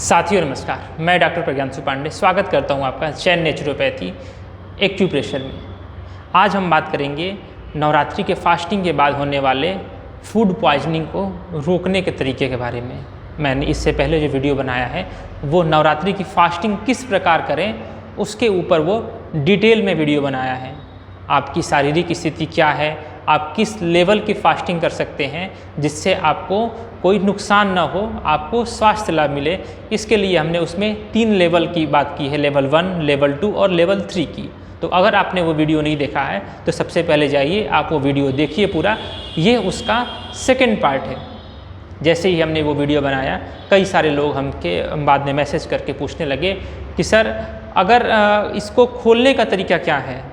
साथियों नमस्कार, मैं डॉक्टर प्रज्ञांशु पांडे स्वागत करता हूं आपका चैन नेचुरोपैथी एक्यूप्रेशर में। आज हम बात करेंगे नवरात्रि के फास्टिंग के बाद होने वाले फूड पॉइजनिंग को रोकने के तरीके के बारे में। मैंने इससे पहले जो वीडियो बनाया है वो नवरात्रि की फास्टिंग किस प्रकार करें उसके ऊपर वो डिटेल में वीडियो बनाया है। आपकी शारीरिक स्थिति क्या है, आप किस लेवल की फास्टिंग कर सकते हैं जिससे आपको कोई नुकसान ना हो, आपको स्वास्थ्य लाभ मिले। इसके लिए हमने उसमें 3 लेवल की बात की है, लेवल 1, लेवल 2 और लेवल 3 की। तो अगर आपने वो वीडियो नहीं देखा है तो सबसे पहले जाइए आप वो वीडियो देखिए पूरा। ये उसका सेकंड पार्ट है। जैसे ही हमने वो वीडियो बनाया कई सारे लोग हमके बाद में मैसेज करके पूछने लगे कि सर अगर इसको खोलने का तरीका क्या है।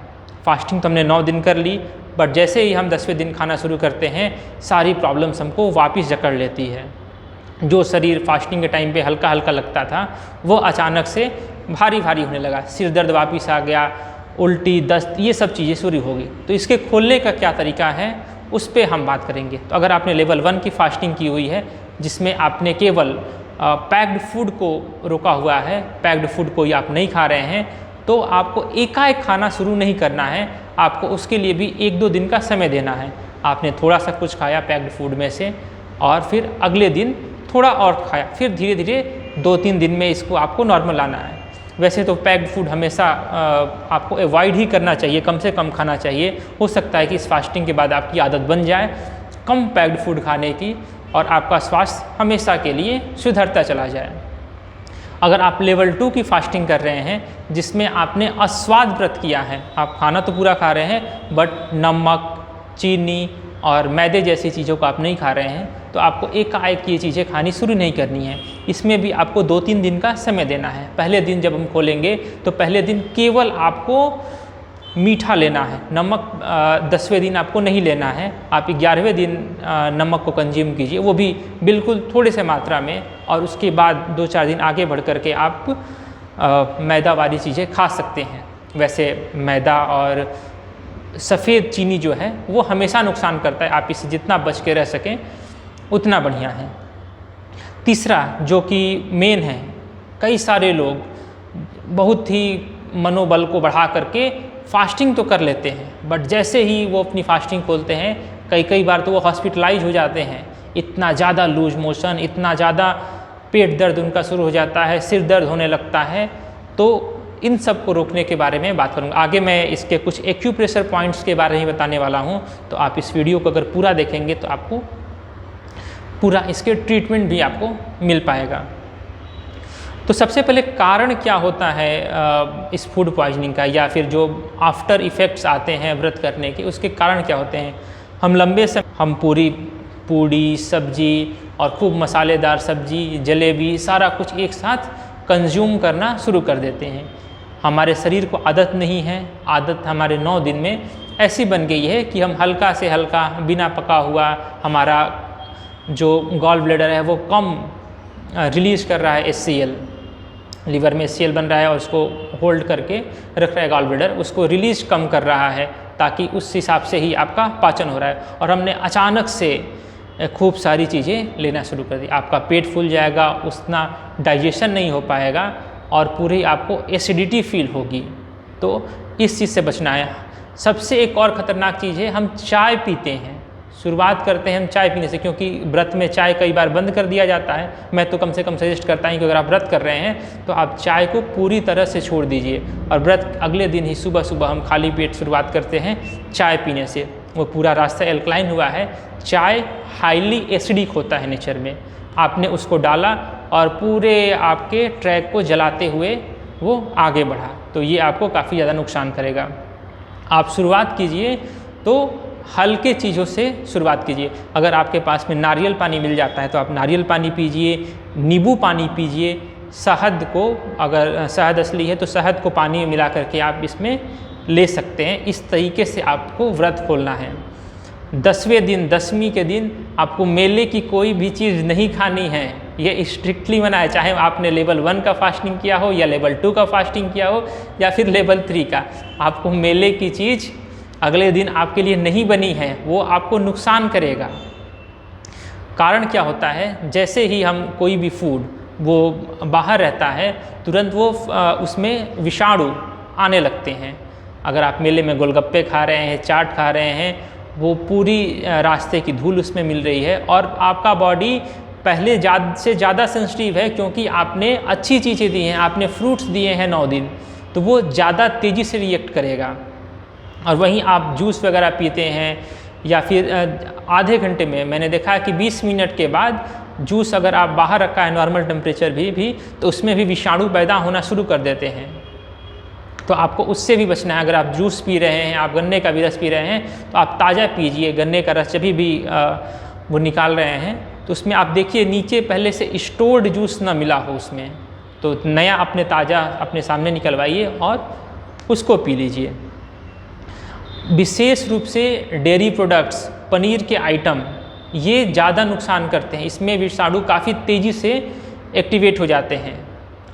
फास्टिंग तो हमने 9 दिन कर ली, बट जैसे ही हम 10वें दिन खाना शुरू करते हैं सारी प्रॉब्लम्स हमको वापस जकड़ लेती है। जो शरीर फास्टिंग के टाइम पे हल्का हल्का लगता था वो अचानक से भारी भारी होने लगा, सिर दर्द वापस आ गया, उल्टी, दस्त, ये सब चीज़ें शुरू हो गई। तो इसके खोलने का क्या तरीका है उस पर हम बात करेंगे। तो अगर आपने लेवल 1 की फास्टिंग की हुई है जिसमें आपने केवल पैक्ड फूड को रोका हुआ है, पैक्ड फूड कोई आप नहीं खा रहे हैं, तो आपको एकाएक खाना शुरू नहीं करना है। आपको उसके लिए भी 1-2 दिन का समय देना है। आपने थोड़ा सा कुछ खाया पैक्ड फूड में से और फिर अगले दिन थोड़ा और खाया, फिर धीरे धीरे 2-3 दिन में इसको आपको नॉर्मल लाना है। वैसे तो पैक्ड फूड हमेशा आपको अवॉइड ही करना चाहिए, कम से कम खाना चाहिए। हो सकता है कि इस फास्टिंग के बाद आपकी आदत बन जाए कम पैक्ड फूड खाने की और आपका स्वास्थ्य हमेशा के लिए सुधरता चला जाए। अगर आप लेवल 2 की फास्टिंग कर रहे हैं जिसमें आपने अस्वाद व्रत किया है, आप खाना तो पूरा खा रहे हैं बट नमक, चीनी और मैदे जैसी चीज़ों को आप नहीं खा रहे हैं, तो आपको एकाएक ये चीज़ें खानी शुरू नहीं करनी है। इसमें भी आपको 2-3 दिन का समय देना है। पहले दिन जब हम खोलेंगे तो पहले दिन केवल आपको मीठा लेना है, नमक 10वें दिन आपको नहीं लेना है। आप 11वें दिन नमक को कंज्यूम कीजिए, वो भी बिल्कुल थोड़े से मात्रा में, और उसके बाद 2-4 दिन आगे बढ़ कर के आप मैदा वाली चीज़ें खा सकते हैं। वैसे मैदा और सफ़ेद चीनी जो है वो हमेशा नुकसान करता है, आप इससे जितना बच के रह सकें उतना बढ़िया है। तीसरा जो कि मेन है, कई सारे लोग बहुत ही मनोबल को बढ़ा करके फास्टिंग तो कर लेते हैं बट जैसे ही वो अपनी फास्टिंग खोलते हैं कई बार तो वो हॉस्पिटलाइज हो जाते हैं। इतना ज़्यादा लूज मोशन, इतना ज़्यादा पेट दर्द उनका शुरू हो जाता है, सिर दर्द होने लगता है। तो इन सब को रोकने के बारे में बात करूँगा। आगे मैं इसके कुछ एक्यूप्रेशर पॉइंट्स के बारे में बताने वाला हूँ, तो आप इस वीडियो को अगर पूरा देखेंगे तो आपको पूरा इसके ट्रीटमेंट भी आपको मिल पाएगा। तो सबसे पहले कारण क्या होता है इस फूड पॉइजनिंग का, या फिर जो आफ्टर इफ़ेक्ट्स आते हैं व्रत करने के, उसके कारण क्या होते हैं। हम लंबे समय हम पूड़ी सब्जी और खूब मसालेदार सब्जी, जलेबी, सारा कुछ एक साथ कंज्यूम करना शुरू कर देते हैं। हमारे शरीर को आदत नहीं है, आदत हमारे 9 दिन में ऐसी बन गई है कि हम हल्का से हल्का बिना पका हुआ, हमारा जो गॉल ब्लैडर है वो कम रिलीज़ कर रहा है HCl, लीवर में HCl बन रहा है और उसको होल्ड करके रख रहा है गॉल ब्लैडर, उसको रिलीज कम कर रहा है ताकि उस हिसाब से ही आपका पाचन हो रहा है। और हमने अचानक से खूब सारी चीज़ें लेना शुरू कर दी, आपका पेट फूल जाएगा, उतना डाइजेशन नहीं हो पाएगा और पूरी आपको एसिडिटी फील होगी। तो इस चीज़ से बचना है। सबसे एक और ख़तरनाक चीज़ है, हम चाय पीते हैं, शुरुआत करते हैं हम चाय पीने से, क्योंकि व्रत में चाय कई बार बंद कर दिया जाता है। मैं तो कम से कम सजेस्ट करता हूँ कि अगर आप व्रत कर रहे हैं तो आप चाय को पूरी तरह से छोड़ दीजिए और व्रत अगले दिन ही सुबह सुबह हम खाली पेट शुरुआत करते हैं चाय पीने से। वो पूरा रास्ता एल्कलाइन हुआ है। चाय हाईली एसिडिक होता है नेचर में, आपने उसको डाला और पूरे आपके ट्रैक को जलाते हुए वो आगे बढ़ा, तो ये आपको काफ़ी ज़्यादा नुकसान करेगा। आप शुरुआत कीजिए तो हल्के चीज़ों से शुरुआत कीजिए। अगर आपके पास में नारियल पानी मिल जाता है तो आप नारियल पानी पीजिए, नींबू पानी पीजिए, शहद को, अगर शहद असली है तो शहद को पानी में मिला करके आप इसमें ले सकते हैं। इस तरीके से आपको व्रत खोलना है। 10वें दिन, 10वीं के दिन आपको मेले की कोई भी चीज़ नहीं खानी है, ये स्ट्रिक्टली मना है। चाहे आपने लेवल 1 का फास्टिंग किया हो या लेवल 2 का फास्टिंग किया हो या फिर लेवल 3 का, आपको मेले की चीज़ अगले दिन आपके लिए नहीं बनी है, वो आपको नुकसान करेगा। कारण क्या होता है, जैसे ही हम कोई भी फूड वो बाहर रहता है तुरंत वो उसमें विषाणु आने लगते हैं। अगर आप मेले में गोलगप्पे खा रहे हैं, चाट खा रहे हैं, वो पूरी रास्ते की धूल उसमें मिल रही है और आपका बॉडी पहले से ज़्यादा सेंसिटिव है क्योंकि आपने अच्छी चीज़ें दी हैं, आपने फ्रूट्स दिए हैं 9 दिन, तो वो ज़्यादा तेज़ी से रिएक्ट करेगा। और वहीं आप जूस वगैरह पीते हैं या फिर आधे घंटे में, मैंने देखा है कि 20 मिनट के बाद जूस अगर आप बाहर रखा है नॉर्मल टेम्परेचर भी तो उसमें भी विषाणु पैदा होना शुरू कर देते हैं। तो आपको उससे भी बचना है। अगर आप जूस पी रहे हैं, आप गन्ने का भी रस पी रहे हैं, तो आप ताज़ा पीजिए। गन्ने का रस जब भी वो निकाल रहे हैं तो उसमें आप देखिए नीचे पहले से स्टोर्ड जूस ना मिला हो उसमें, तो नया अपने ताज़ा अपने सामने निकलवाइए और उसको पी लीजिए। विशेष रूप से डेयरी प्रोडक्ट्स, पनीर के आइटम, ये ज़्यादा नुकसान करते हैं। इसमें विषाणु काफ़ी तेज़ी से एक्टिवेट हो जाते हैं।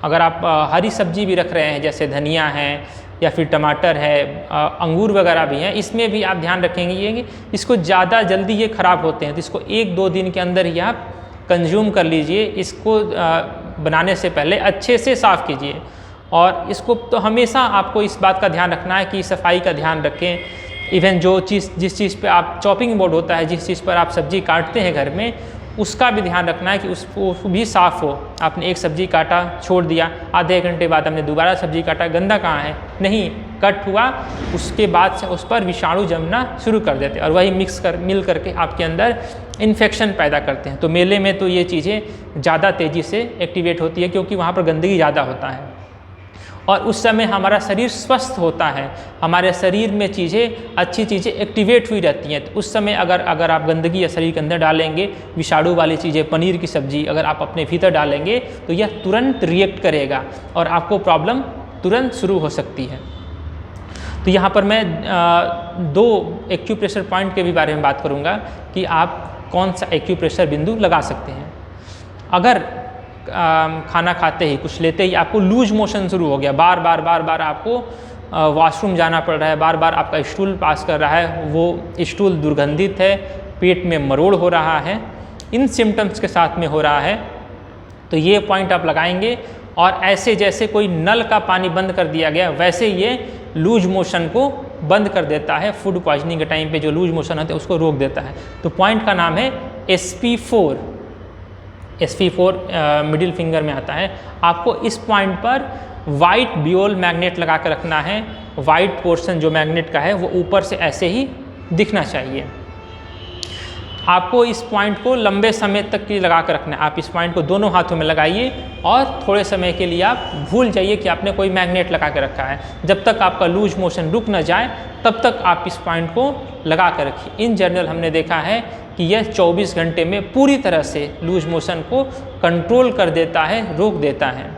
अगर आप हरी सब्जी भी रख रहे हैं जैसे धनिया है या फिर टमाटर है, अंगूर वगैरह भी हैं, इसमें भी आप ध्यान रखेंगे ये कि इसको ज़्यादा जल्दी ये ख़राब होते हैं, तो इसको 1-2 दिन के अंदर ही आप कंज्यूम कर लीजिए। इसको बनाने से पहले अच्छे से साफ़ कीजिए और इसको तो हमेशा आपको इस बात का ध्यान रखना है कि सफाई का ध्यान रखें। इवन जिस चीज़ पे आप चॉपिंग बोर्ड होता है, जिस चीज़ पर आप सब्ज़ी काटते हैं घर में, उसका भी ध्यान रखना है कि उसको भी साफ़ हो। आपने एक सब्ज़ी काटा, छोड़ दिया, आधे घंटे बाद हमने दोबारा सब्ज़ी काटा, गंदा कहाँ है? नहीं, कट हुआ, उसके बाद से उस पर विषाणु जमना शुरू कर देते हैं और वही मिल करके आपके अंदर इन्फेक्शन पैदा करते हैं। तो मेले में तो ये चीज़ें ज़्यादा तेज़ी से एक्टिवेट होती है क्योंकि वहाँ पर गंदगी ज़्यादा होता है और उस समय हमारा शरीर स्वस्थ होता है, हमारे शरीर में अच्छी चीज़ें एक्टिवेट हुई रहती हैं। तो उस समय अगर आप गंदगी या शरीर के अंदर डालेंगे, विषाणु वाली चीज़ें, पनीर की सब्ज़ी अगर आप अपने भीतर डालेंगे तो यह तुरंत रिएक्ट करेगा और आपको प्रॉब्लम तुरंत शुरू हो सकती है। तो यहाँ पर मैं 2 एक्यूप्रेशर पॉइंट के भी बारे में बात करूँगा कि आप कौन सा एक्यूप्रेशर बिंदु लगा सकते हैं। अगर खाना खाते ही, कुछ लेते ही आपको लूज मोशन शुरू हो गया, बार बार आपको वॉशरूम जाना पड़ रहा है, बार बार आपका स्टूल पास कर रहा है, वो स्टूल दुर्गंधित है, पेट में मरोड़ हो रहा है, इन सिम्टम्स के साथ में हो रहा है, तो ये पॉइंट आप लगाएंगे और ऐसे जैसे कोई नल का पानी बंद कर दिया गया वैसे ये लूज मोशन को बंद कर देता है। फूड पॉइजनिंग के टाइम पे जो लूज मोशन होता है उसको रोक देता है। तो पॉइंट का नाम है SP4। SP4 मिडिल फिंगर में आता है। आपको इस पॉइंट पर वाइट बियोल मैग्नेट लगा कर रखना है। वाइट पोर्शन जो मैग्नेट का है वो ऊपर से ऐसे ही दिखना चाहिए। आपको इस पॉइंट को लंबे समय तक के लिए लगा कर रखना है। आप इस पॉइंट को दोनों हाथों में लगाइए और थोड़े समय के लिए आप भूल जाइए कि आपने कोई मैग्नेट लगा कर रखा है। जब तक आपका लूज मोशन रुक न जाए तब तक आप इस पॉइंट को लगा कर रखिए। इन जनरल हमने देखा है कि यह 24 घंटे में पूरी तरह से लूज मोशन को कंट्रोल कर देता है, रोक देता है।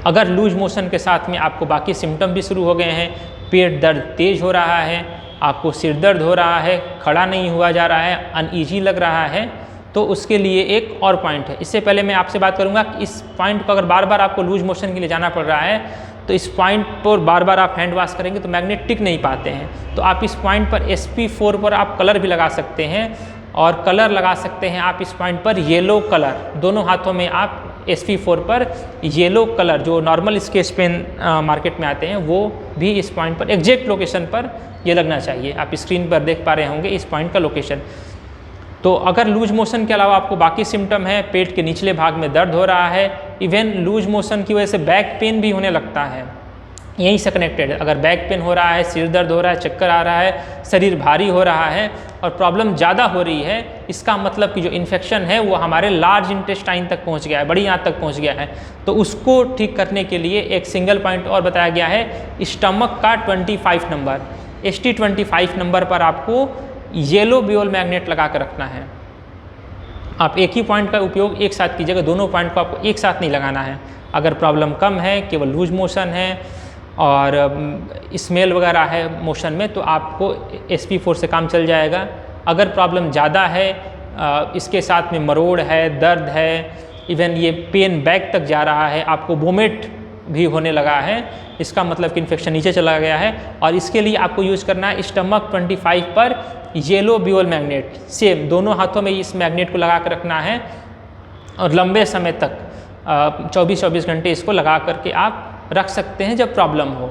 अगर लूज मोशन के साथ में आपको बाकी सिम्टम भी शुरू हो गए हैं, पेट दर्द तेज हो रहा है, आपको सिर दर्द हो रहा है, खड़ा नहीं हुआ जा रहा है, अनईजी लग रहा है, तो उसके लिए एक और पॉइंट है। इससे पहले मैं आपसे बात करूंगा कि इस पॉइंट को अगर बार बार आपको लूज मोशन के लिए जाना पड़ रहा है तो इस पॉइंट पर बार बार आप हैंड वॉश करेंगे तो मैग्नेट टिक नहीं पाते हैं। तो आप इस पॉइंट पर SP4 पर आप कलर भी लगा सकते हैं और कलर लगा सकते हैं आप इस पॉइंट पर येलो कलर। दोनों हाथों में आप SP4 पर येलो कलर, जो नॉर्मल स्केच पेन मार्केट में आते हैं, वो भी इस पॉइंट पर एग्जैक्ट लोकेशन पर ये लगना चाहिए। आप स्क्रीन पर देख पा रहे होंगे इस पॉइंट का लोकेशन। तो अगर लूज मोशन के अलावा आपको बाकी सिम्टम है, पेट के निचले भाग में दर्द हो रहा है, इवन लूज मोशन की वजह से बैक पेन भी होने लगता है, यहीं से कनेक्टेड है। अगर बैक पेन हो रहा है, सिर दर्द हो रहा है, चक्कर आ रहा है, शरीर भारी हो रहा है और प्रॉब्लम ज़्यादा हो रही है, इसका मतलब कि जो इन्फेक्शन है वो हमारे लार्ज इंटेस्टाइन तक पहुंच गया है, बड़ी आंत तक पहुंच गया है। तो उसको ठीक करने के लिए एक सिंगल पॉइंट और बताया गया है, स्टमक का 25 नंबर, ST25 नंबर पर आपको येलो बियोल मैग्नेट लगा कर रखना है। आप एक ही पॉइंट का उपयोग एक साथ कीजिएगा, दोनों पॉइंट को आपको एक साथ नहीं लगाना है। अगर प्रॉब्लम कम है, केवल लूज मोशन है और स्मेल वगैरह है मोशन में, तो आपको SP4 से काम चल जाएगा। अगर प्रॉब्लम ज़्यादा है, इसके साथ में मरोड़ है, दर्द है, इवन ये पेन बैक तक जा रहा है, आपको वोमिट भी होने लगा है, इसका मतलब कि इन्फेक्शन नीचे चला गया है, और इसके लिए आपको यूज़ करना है स्टमक 25 पर येलो बियोल मैग्नेट। सेम दोनों हाथों में इस मैग्नेट को लगा कर रखना है और लंबे समय तक 24-24 घंटे इसको लगा करके आप रख सकते हैं जब प्रॉब्लम हो।